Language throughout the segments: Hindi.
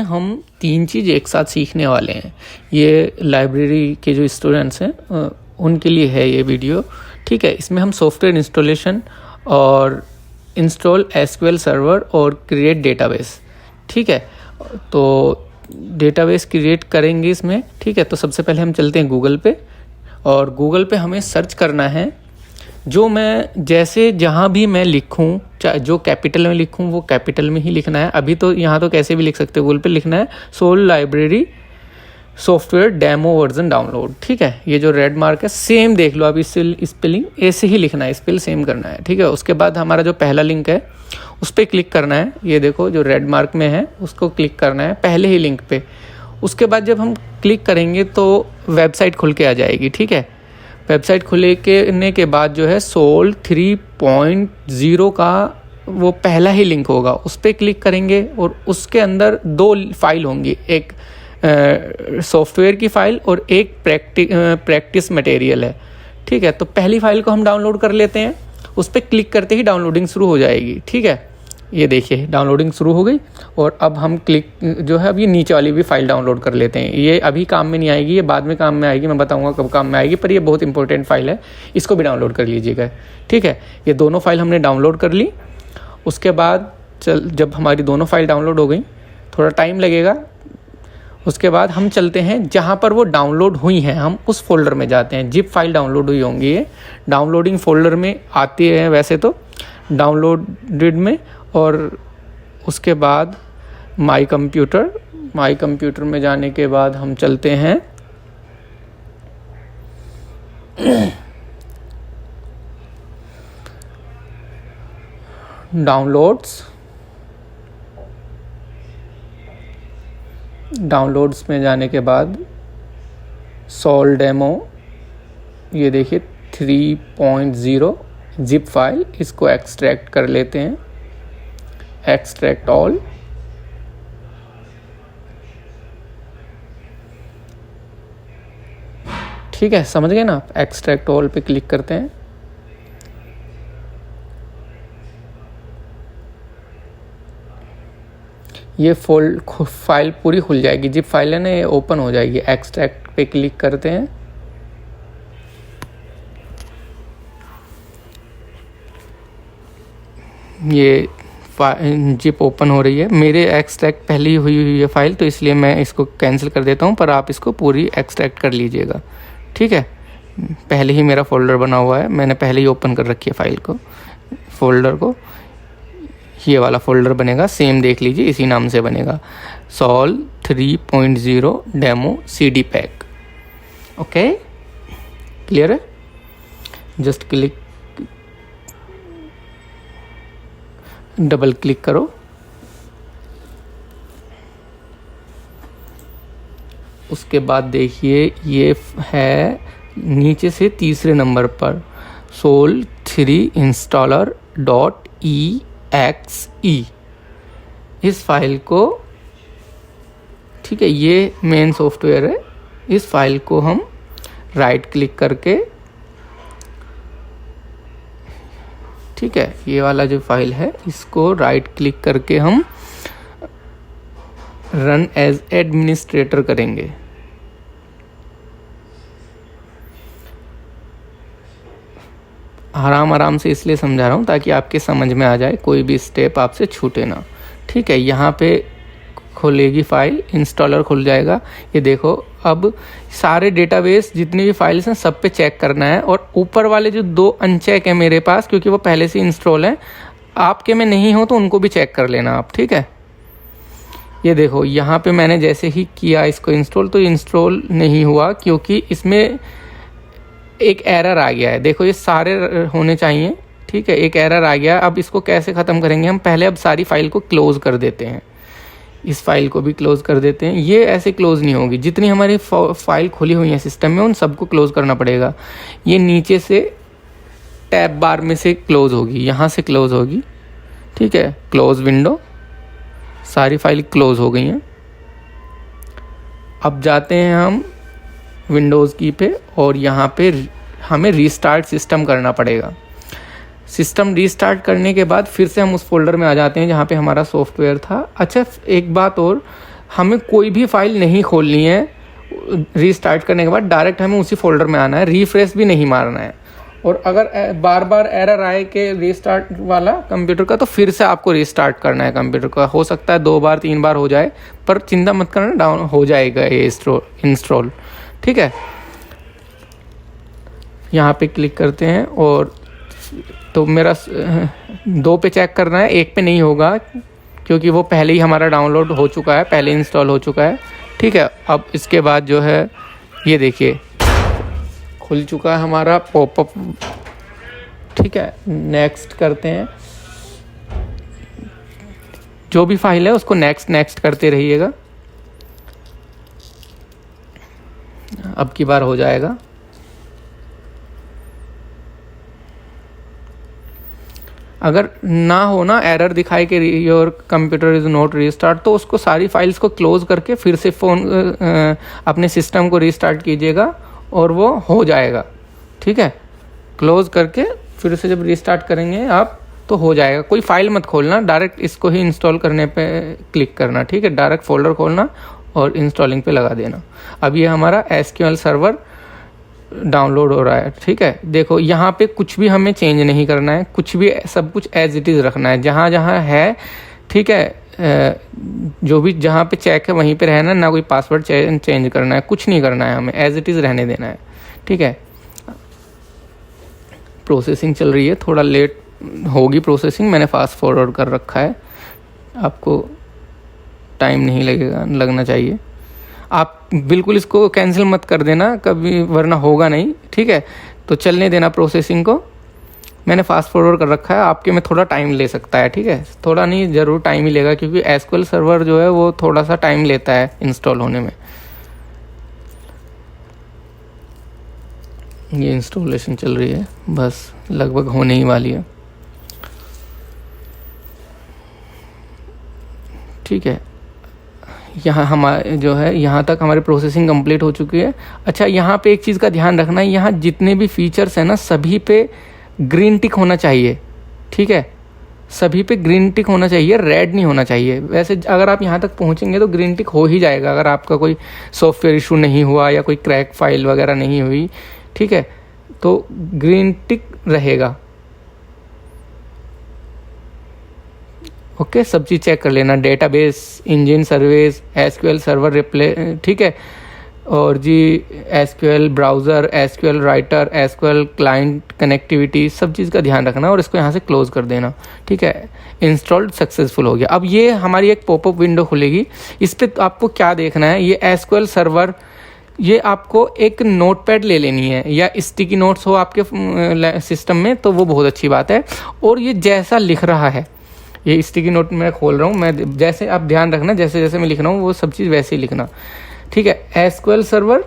हम 3 चीज़ एक साथ सीखने वाले हैं। ये लाइब्रेरी के जो स्टूडेंट्स हैं उनके लिए है ये वीडियो, ठीक है। इसमें हम सॉफ्टवेयर इंस्टॉलेशन और इंस्टॉल एसक्यूएल सर्वर और क्रिएट डेटाबेस, ठीक है। तो डेटाबेस क्रिएट करेंगे इसमें, ठीक है। तो सबसे पहले हम चलते हैं गूगल पे, और गूगल पे हमें सर्च करना है जो मैं जैसे जहाँ भी मैं लिखूँ, चाहे जो कैपिटल में लिखूँ वो कैपिटल में ही लिखना है। अभी तो यहाँ तो कैसे भी लिख सकते हो, गूगल पे लिखना है SOUL library software demo version download, ठीक है। ये जो रेड मार्क है सेम देख लो, अभी स्पेलिंग ऐसे ही लिखना है, स्पेल सेम करना है, ठीक है। उसके बाद हमारा जो पहला लिंक है उस पर क्लिक करना है, ये देखो जो रेड मार्क में है उसको क्लिक करना है पहले ही लिंक पे। उसके बाद जब हम क्लिक करेंगे तो वेबसाइट खुल के आ जाएगी, ठीक है। वेबसाइट खुलने के बाद जो है सोल 3.0 का वो पहला ही लिंक होगा, उस पर क्लिक करेंगे और उसके अंदर 2 फाइल होंगी, एक सॉफ्टवेयर की फाइल और एक प्रैक्टिस मटेरियल है, ठीक है। तो पहली फाइल को हम डाउनलोड कर लेते हैं, उस पर क्लिक करते ही डाउनलोडिंग शुरू हो जाएगी, ठीक है। ये देखिए डाउनलोडिंग शुरू हो गई। और अब हम क्लिक जो है अब ये नीचे वाली भी फाइल डाउनलोड कर लेते हैं। ये अभी काम में नहीं आएगी, ये बाद में काम में आएगी, मैं बताऊंगा कब काम में आएगी, पर ये बहुत इंपॉर्टेंट फाइल है, इसको भी डाउनलोड कर लीजिएगा, ठीक है। ये दोनों फाइल हमने डाउनलोड कर ली। उसके बाद जब हमारी दोनों फाइल डाउनलोड हो गई, थोड़ा टाइम लगेगा, उसके बाद हम चलते हैं जहाँ पर वो डाउनलोड हुई हैं, हम उस फोल्डर में जाते हैं। जिप फाइल डाउनलोड हुई होंगी, ये डाउनलोडिंग फोल्डर में आती है वैसे तो, डाउनलोडेड में। और उसके बाद माई कंप्यूटर में जाने के बाद हम चलते हैं डाउनलोड्स में जाने के बाद सोल डेमो, ये देखिए 3.0 जिप फाइल, इसको एक्सट्रैक्ट कर लेते हैं, एक्सट्रैक्ट ऑल। ठीक है, समझ गए ना आप, एक्सट्रैक्ट ऑल पे क्लिक करते हैं। ये फाइल पूरी खुल जाएगी, जिप फाइल है ना, ये ओपन हो जाएगी। एक्सट्रैक्ट पे क्लिक करते हैं, ये जिप ओपन हो रही है। मेरे एक्सट्रैक्ट पहले ही हुई है फाइल, तो इसलिए मैं इसको कैंसिल कर देता हूँ, पर आप इसको पूरी एक्सट्रैक्ट कर लीजिएगा, ठीक है। पहले ही मेरा फोल्डर बना हुआ है, मैंने पहले ही ओपन कर रखी है फाइल को, फोल्डर को। ये वाला फोल्डर बनेगा, सेम देख लीजिए, इसी नाम से बनेगा, SOUL 3.0 demo CD pack. Okay, clear है। जस्ट क्लिक, डबल क्लिक करो, उसके बाद देखिए ये है नीचे से तीसरे नंबर पर सोल 3 इंस्टॉलर .exe, इस फाइल को, ठीक है, ये मेन सॉफ्टवेयर है। इस फाइल को हम राइट क्लिक करके, ठीक है, ये वाला जो फाइल है इसको राइट क्लिक करके हम रन एज एडमिनिस्ट्रेटर करेंगे। आराम से इसलिए समझा रहा हूँ ताकि आपके समझ में आ जाए, कोई भी स्टेप आपसे छूटे ना, ठीक है। यहाँ पे खोलेगी फाइल, इंस्टॉलर खुल जाएगा। ये देखो, अब सारे डेटाबेस जितनी भी फाइल्स हैं सब पे चेक करना है, और ऊपर वाले जो 2 अनचेक है मेरे पास, क्योंकि वो पहले से इंस्टॉल है, आपके में नहीं हो तो उनको भी चेक कर लेना आप, ठीक है। ये देखो यहाँ पे मैंने जैसे ही किया इसको इंस्टॉल, तो इंस्टॉल नहीं हुआ क्योंकि इसमें एक एरर आ गया है। देखो ये सारे होने चाहिए, ठीक है, एक एरर आ गया। अब इसको कैसे ख़त्म करेंगे हम, पहले अब सारी फाइल को क्लोज कर देते हैं, इस फाइल को भी क्लोज कर देते हैं। ये ऐसे क्लोज नहीं होगी, जितनी हमारी फाइल खुली हुई है सिस्टम में उन सबको क्लोज करना पड़ेगा। ये नीचे से टैब बार में से क्लोज होगी, यहाँ से क्लोज होगी, ठीक है। क्लोज विंडो, सारी फाइल क्लोज हो गई हैं। अब जाते हैं हम विंडोज़ की पे, और यहाँ पे हमें रीस्टार्ट सिस्टम करना पड़ेगा। सिस्टम रीस्टार्ट करने के बाद फिर से हम उस फोल्डर में आ जाते हैं जहाँ पे हमारा सॉफ्टवेयर था। अच्छा, एक बात और, हमें कोई भी फाइल नहीं खोलनी है रीस्टार्ट करने के बाद, डायरेक्ट हमें उसी फोल्डर में आना है, रिफ्रेश भी नहीं मारना है। और अगर बार बार एरर आए कि रीस्टार्ट वाला कंप्यूटर का, तो फिर से आपको रीस्टार्ट करना है कंप्यूटर का। हो सकता है 2 बार 3 बार हो जाए, पर चिंता मत करना, डाउन हो जाएगा ये इंस्टॉल। ठीक है, यहाँ पे क्लिक करते हैं और तो मेरा 2 पे चेक करना है, 1 पे नहीं होगा क्योंकि वो पहले ही हमारा डाउनलोड हो चुका है, पहले इंस्टॉल हो चुका है। ठीक है, अब इसके बाद जो है ये देखिए खुल चुका है हमारा पॉपअप। ठीक है, नेक्स्ट करते हैं। जो भी फाइल है उसको नेक्स्ट नेक्स्ट करते रहिएगा, अब की बार हो जाएगा। अगर ना हो ना, एरर दिखाए कि your computer is not restart, तो उसको सारी फाइल्स को क्लोज करके फिर से अपने सिस्टम को रीस्टार्ट कीजिएगा और वो हो जाएगा। ठीक है, क्लोज करके फिर से जब रीस्टार्ट करेंगे आप तो हो जाएगा। कोई फाइल मत खोलना, डायरेक्ट इसको ही इंस्टॉल करने पे क्लिक करना। ठीक है, डायरेक्ट फोल्डर खोलना और इंस्टॉलिंग पे लगा देना। अब ये हमारा एसक्यूएल सर्वर डाउनलोड हो रहा है। ठीक है, देखो यहाँ पे कुछ भी हमें चेंज नहीं करना है, कुछ भी, सब कुछ एज इट इज़ रखना है जहाँ जहाँ है। ठीक है, जो भी जहाँ पे चेक है वहीं पे रहना, ना कोई पासवर्ड चेंज करना है, कुछ नहीं करना है, हमें एज इट इज़ रहने देना है। ठीक है, प्रोसेसिंग चल रही है, थोड़ा लेट होगी प्रोसेसिंग, मैंने फास्ट फॉरवर्ड कर रखा है, आपको टाइम नहीं लगना चाहिए। आप बिल्कुल इसको कैंसिल मत कर देना कभी, वरना होगा नहीं। ठीक है, तो चलने देना प्रोसेसिंग को, मैंने फास्ट फॉरवर्ड कर रखा है, आपके में थोड़ा टाइम ले सकता है। ठीक है, थोड़ा नहीं, ज़रूर टाइम ही लेगा क्योंकि एसक्यूएल सर्वर जो है वो थोड़ा सा टाइम लेता है इंस्टॉल होने में। ये इंस्टॉलेशन चल रही है, बस लगभग होने ही वाली है। ठीक है, यहाँ हमारे जो है यहाँ तक हमारी प्रोसेसिंग कंप्लीट हो चुकी है। अच्छा, यहाँ पे एक चीज़ का ध्यान रखना है, यहाँ जितने भी फीचर्स हैं ना सभी पे ग्रीन टिक होना चाहिए। ठीक है, सभी पे ग्रीन टिक होना चाहिए, रेड नहीं होना चाहिए। वैसे अगर आप यहाँ तक पहुँचेंगे तो ग्रीन टिक हो ही जाएगा, अगर आपका कोई सॉफ्टवेयर इशू नहीं हुआ या कोई क्रैक फाइल वगैरह नहीं हुई। ठीक है, तो ग्रीन टिक रहेगा। ओके, सब चीज़ चेक कर लेना, database, engine service, SQL server replay. ठीक है, और जी SQL browser, SQL writer, SQL client connectivity, सब चीज़ का ध्यान रखना और इसको यहाँ से क्लोज कर देना। ठीक है, इंस्टॉल्ड सक्सेसफुल हो गया। अब ये हमारी एक पॉपअप विंडो खुलेगी, इस पर आपको क्या देखना है, ये एसक्यूएल सर्वर, ये आपको एक नोटपैड ले लेनी है या स्टिकी नोट्स हो आपके सिस्टम में तो वो बहुत अच्छी बात है। और ये जैसा लिख रहा है, ये स्टिकी नोट मैं खोल रहा हूँ, मैं जैसे आप ध्यान रखना, जैसे जैसे मैं लिख रहा हूँ वो सब चीज़ वैसे ही लिखना। ठीक है, एसक्यूएल सर्वर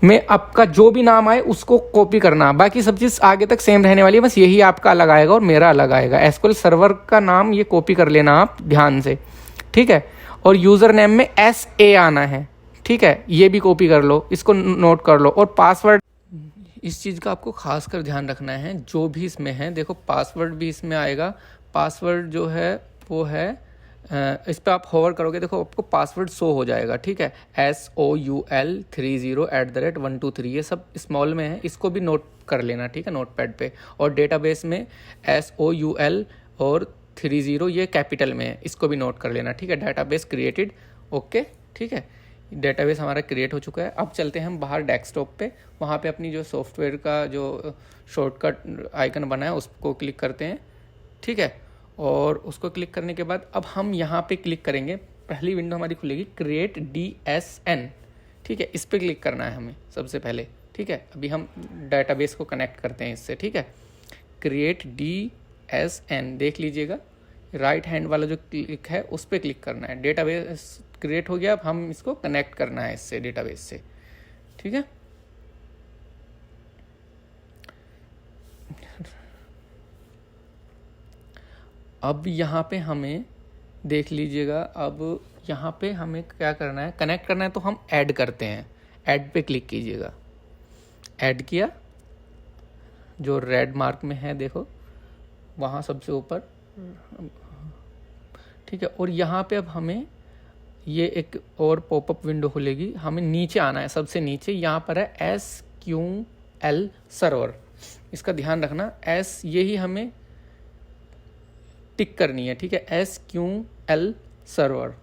में आपका जो भी नाम आए उसको कॉपी करना, बाकी सब चीज़ आगे तक सेम रहने वाली है, बस यही आपका अलग आएगा और मेरा अलग आएगा। एसक्यूएल सर्वर का नाम ये कॉपी कर लेना आप ध्यान से। ठीक है, और यूज़र नेम में SA आना है। ठीक है, ये भी कॉपी कर लो, इसको नोट कर लो। और पासवर्ड, इस चीज़ का आपको खास कर ध्यान रखना है, जो भी इसमें है, देखो पासवर्ड भी इसमें आएगा। पासवर्ड जो है वो है, इस पर आप होवर करोगे देखो आपको पासवर्ड शो हो जाएगा। ठीक है, SOUL30@123, ये सब स्मॉल में है, इसको भी नोट कर लेना। ठीक है, नोटपैड पे। और डेटाबेस में SOUL और 30 ये कैपिटल में है, इसको भी नोट कर लेना। ठीक है, डेटाबेस क्रिएटेड। ओके, ठीक है, डेटाबेस हमारा क्रिएट हो चुका है। अब चलते हैं हम बाहर डेस्कटॉप पे, वहाँ पे अपनी जो सॉफ्टवेयर का जो शॉर्टकट आइकन बना है उसको क्लिक करते हैं। ठीक है, और उसको क्लिक करने के बाद अब हम यहाँ पे क्लिक करेंगे, पहली विंडो हमारी खुलेगी क्रिएट DSN। ठीक है, इस पर क्लिक करना है हमें सबसे पहले। ठीक है, अभी हम डेटाबेस को कनेक्ट करते हैं इससे। ठीक है, क्रिएट DSN देख लीजिएगा, राइट हैंड वाला जो क्लिक है उस पर क्लिक करना है। डेटाबेस क्रिएट हो गया, अब हम इसको कनेक्ट करना है इससे, डेटाबेस से। ठीक है, अब यहाँ पे हमें देख लीजिएगा, अब यहाँ पे हमें क्या करना है, कनेक्ट करना है, तो हम ऐड करते हैं। ऐड पे क्लिक कीजिएगा, ऐड किया, जो रेड मार्क में है देखो वहाँ सबसे ऊपर। ठीक है, और यहाँ पे अब हमें ये एक और पॉपअप विंडो खुलेगी, हमें नीचे आना है, सबसे नीचे यहाँ पर है SQL सर्वर, इसका ध्यान रखना, एस यही हमें टिक करनी है, ठीक है, SQL सर्वर,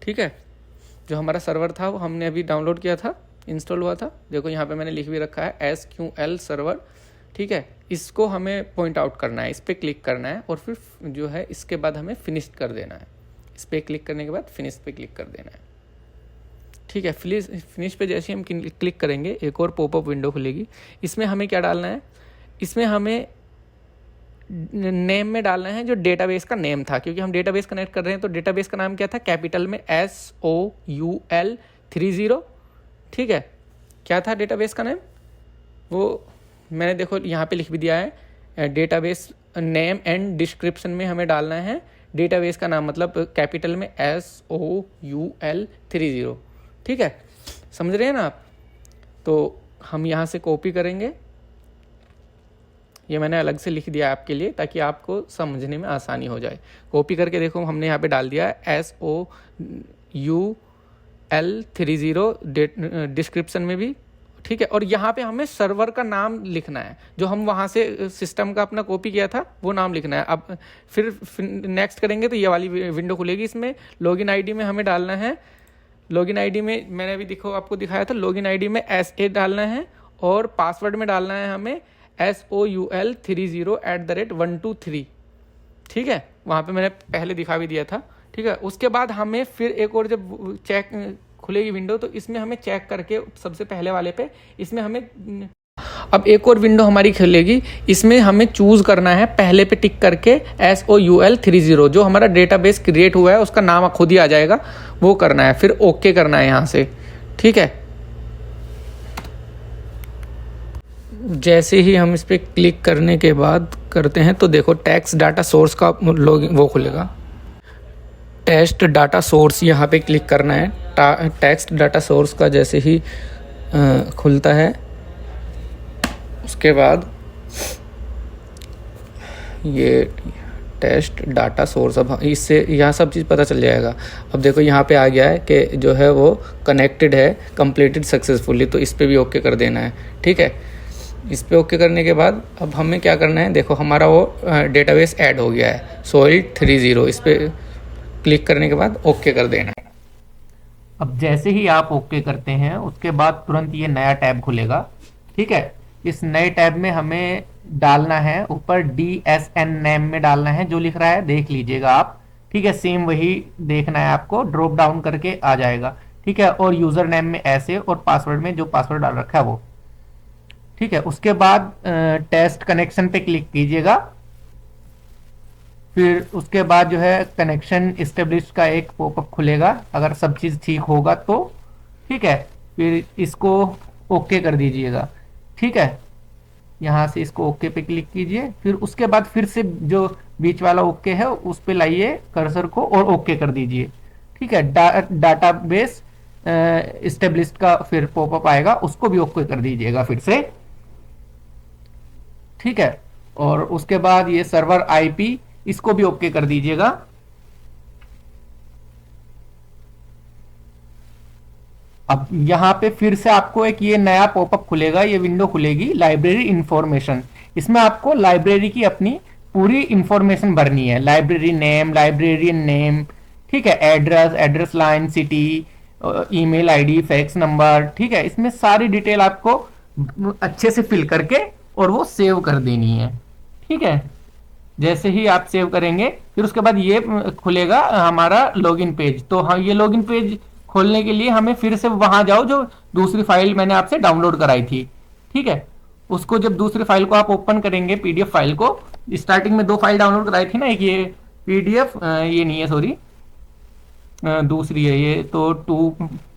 ठीक है। जो हमारा सर्वर था वो हमने अभी डाउनलोड किया था, इंस्टॉल हुआ था, देखो यहाँ पे मैंने लिख भी रखा है SQL सर्वर, ठीक है। इसको हमें पॉइंट आउट करना है, इस पर क्लिक करना है और फिर जो है इसके बाद हमें फिनिश कर देना है, इस पर क्लिक करने के बाद फिनिश पे क्लिक कर देना है, ठीक है। फिनिश पे जैसे हम क्लिक करेंगे एक और पॉपअप विंडो खुलेगी, इसमें हमें क्या डालना है, इसमें हमें नेम में डालना है जो डेटाबेस का नेम था, क्योंकि हम डेटाबेस कनेक्ट कर रहे हैं, तो डेटाबेस का नाम क्या था, कैपिटल में SOUL30, ठीक है। क्या था डेटाबेस का नेम, वो मैंने देखो यहाँ पे लिख भी दिया है, डेटाबेस नेम एंड डिस्क्रिप्शन में हमें डालना है डेटाबेस का नाम, मतलब कैपिटल में SOUL30, ठीक है, समझ रहे हैं ना आप। तो हम यहाँ से कॉपी करेंगे, ये मैंने अलग से लिख दिया आपके लिए ताकि आपको समझने में आसानी हो जाए। कॉपी करके देखो हमने यहाँ पे डाल दिया है SOUL30 डिस्क्रिप्शन में भी, ठीक है। और यहाँ पे हमें सर्वर का नाम लिखना है, जो हम वहाँ से सिस्टम का अपना कॉपी किया था वो नाम लिखना है। अब फिर नेक्स्ट करेंगे तो ये वाली विंडो खुलेगी, इसमें लॉगिन आईडी में हमें डालना है, लॉगिन आईडी में मैंने अभी देखो आपको दिखाया था, लॉगिन आईडी में SA डालना है और पासवर्ड में डालना है हमें SOUL30@123, ठीक है, वहाँ पे मैंने पहले दिखा भी दिया था, ठीक है। उसके बाद हमें फिर एक और जब चेक खुलेगी विंडो तो इसमें हमें चेक करके सबसे पहले वाले पे, इसमें हमें अब एक और विंडो हमारी खुलेगी, इसमें हमें चूज करना है पहले पे टिक करके SOUL30, जो हमारा डेटाबेस क्रिएट हुआ है उसका नाम खुद ही आ जाएगा, वो करना है, फिर ओके करना है यहाँ से, ठीक है। जैसे ही हम इस पर क्लिक करने के बाद करते हैं तो देखो टेक्स्ट डाटा सोर्स का वो खुलेगा, टेक्स्ट डाटा सोर्स, यहाँ पे क्लिक करना है। टेक्स्ट डाटा सोर्स का जैसे ही खुलता है उसके बाद ये टेस्ट डाटा सोर्स, अब इससे यहाँ सब चीज़ पता चल जाएगा। अब देखो यहाँ पे आ गया है कि जो है वो कनेक्टेड है, कंप्लीटेड सक्सेसफुली, तो इस पर भी ओके कर देना है, ठीक है। इस पे ओके करने के बाद अब हमें क्या करना है, देखो हमारा वो डेटाबेस ऐड हो गया है SOUL30, इस पे क्लिक करने के बाद ओके कर देना है। अब जैसे ही आप ओके करते हैं उसके बाद तुरंत ये नया टैब खुलेगा, ठीक है। इस नए टैब में हमें डालना है, ऊपर DSN नेम में डालना है, जो लिख रहा है देख लीजिएगा आप, ठीक है। सेम वही देखना है आपको, ड्रॉप डाउन करके आ जाएगा, ठीक है। और यूजर नेम में ऐसे और पासवर्ड में जो पासवर्ड डाल रखा है वो, ठीक है। उसके बाद टेस्ट कनेक्शन पे क्लिक कीजिएगा, फिर उसके बाद जो है कनेक्शन एस्टेब्लिश का एक पॉपअप खुलेगा, अगर सब चीज़ ठीक होगा तो, ठीक है। फिर इसको ओके कर दीजिएगा, ठीक है। यहाँ से इसको ओके पे क्लिक कीजिए, फिर उसके बाद फिर से जो बीच वाला ओके है उस पे लाइए कर्सर को और ओके कर दीजिए, ठीक है। डाटाबेस एस्टेब्लिश का फिर पॉपअप आएगा, उसको भी ओके कर दीजिएगा फिर से, ठीक है। और उसके बाद ये सर्वर IP, इसको भी ओके कर दीजिएगा। अब यहां पे फिर से आपको एक ये नया पॉपअप खुलेगा, ये विंडो खुलेगी, लाइब्रेरी इंफॉर्मेशन। इसमें आपको लाइब्रेरी की अपनी पूरी इंफॉर्मेशन भरनी है, लाइब्रेरी नेम, लाइब्रेरियन नेम, ठीक है, address, address line, city, email ID, fax number, ठीक है। इसमें सारी डिटेल आपको अच्छे से फिल करके और वो सेव कर देनी है, ठीक है। जैसे ही आप सेव करेंगे फिर उसके बाद ये खुलेगा हमारा लॉगिन पेज। तो हाँ, ये लॉगिन पेज खोलने के लिए हमें फिर से वहां जाओ जो दूसरी फाइल मैंने आपसे डाउनलोड कराई थी, ठीक है। उसको जब दूसरी फाइल को आप ओपन करेंगे, PDF फाइल को, स्टार्टिंग में 2 फाइल डाउनलोड कराई थी ना, एक ये PDF, ये नहीं है सॉरी, दूसरी है ये, तो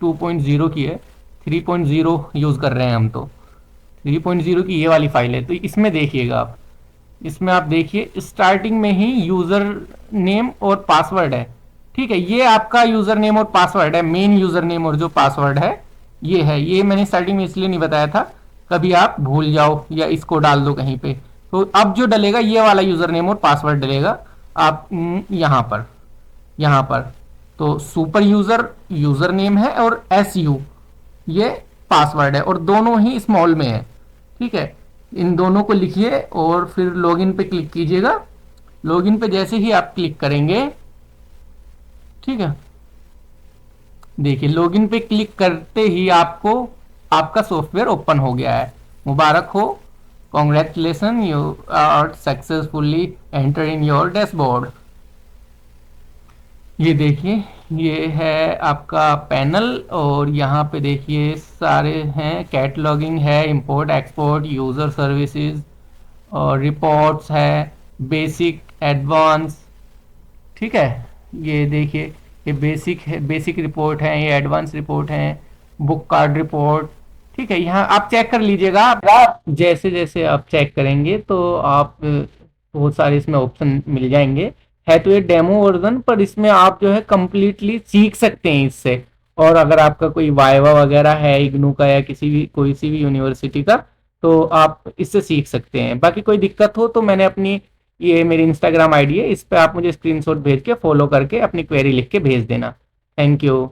2.0 की है, 3.0 यूज कर रहे हैं हम, तो 3.0 की ये वाली फाइल है। तो इसमें देखिएगा आप, इसमें आप देखिए स्टार्टिंग में ही यूजर नेम और पासवर्ड है, ठीक है। ये आपका यूजर नेम और पासवर्ड है, मेन यूजर नेम और जो पासवर्ड है ये है। ये मैंने स्टार्टिंग में इसलिए नहीं बताया था, कभी आप भूल जाओ या इसको डाल दो कहीं पे, तो अब जो डलेगा ये वाला यूजर नेम और पासवर्ड डलेगा आप यहाँ पर, तो सुपर यूजर यूजर नेम है और SU ये पासवर्ड है, और दोनों ही स्मॉल में है। ठीक है, इन दोनों को लिखिए और फिर लॉगिन पे क्लिक कीजिएगा। लॉगिन पे जैसे ही आप क्लिक करेंगे, ठीक है, देखिए लॉगिन पे क्लिक करते ही आपको आपका सॉफ्टवेयर ओपन हो गया है। मुबारक हो, congratulation, you are successfully enter in your dashboard. ये देखिए, ये है आपका पैनल, और यहाँ पे देखिए सारे हैं, कैटलॉगिंग है, इंपोर्ट एक्सपोर्ट, यूज़र सर्विसेज और रिपोर्ट्स है, बेसिक, एडवांस। ठीक है, ये देखिए, ये बेसिक है, बेसिक रिपोर्ट है, ये एडवांस रिपोर्ट है, बुक कार्ड रिपोर्ट। ठीक है, यहाँ आप चेक कर लीजिएगा। आप जैसे जैसे आप चेक करेंगे तो आप बहुत सारे इसमें ऑप्शन मिल जाएंगे। है तो ये डेमो वर्जन, पर इसमें आप जो है कंप्लीटली सीख सकते हैं इससे। और अगर आपका कोई वाइवा वगैरह है इग्नू का या किसी भी कोई सी भी यूनिवर्सिटी का, तो आप इससे सीख सकते हैं। बाकी कोई दिक्कत हो तो मैंने अपनी, ये मेरी इंस्टाग्राम आईडी है, इस पे आप मुझे स्क्रीनशॉट भेज के फॉलो करके अपनी क्वेरी लिख के भेज देना। Thank you.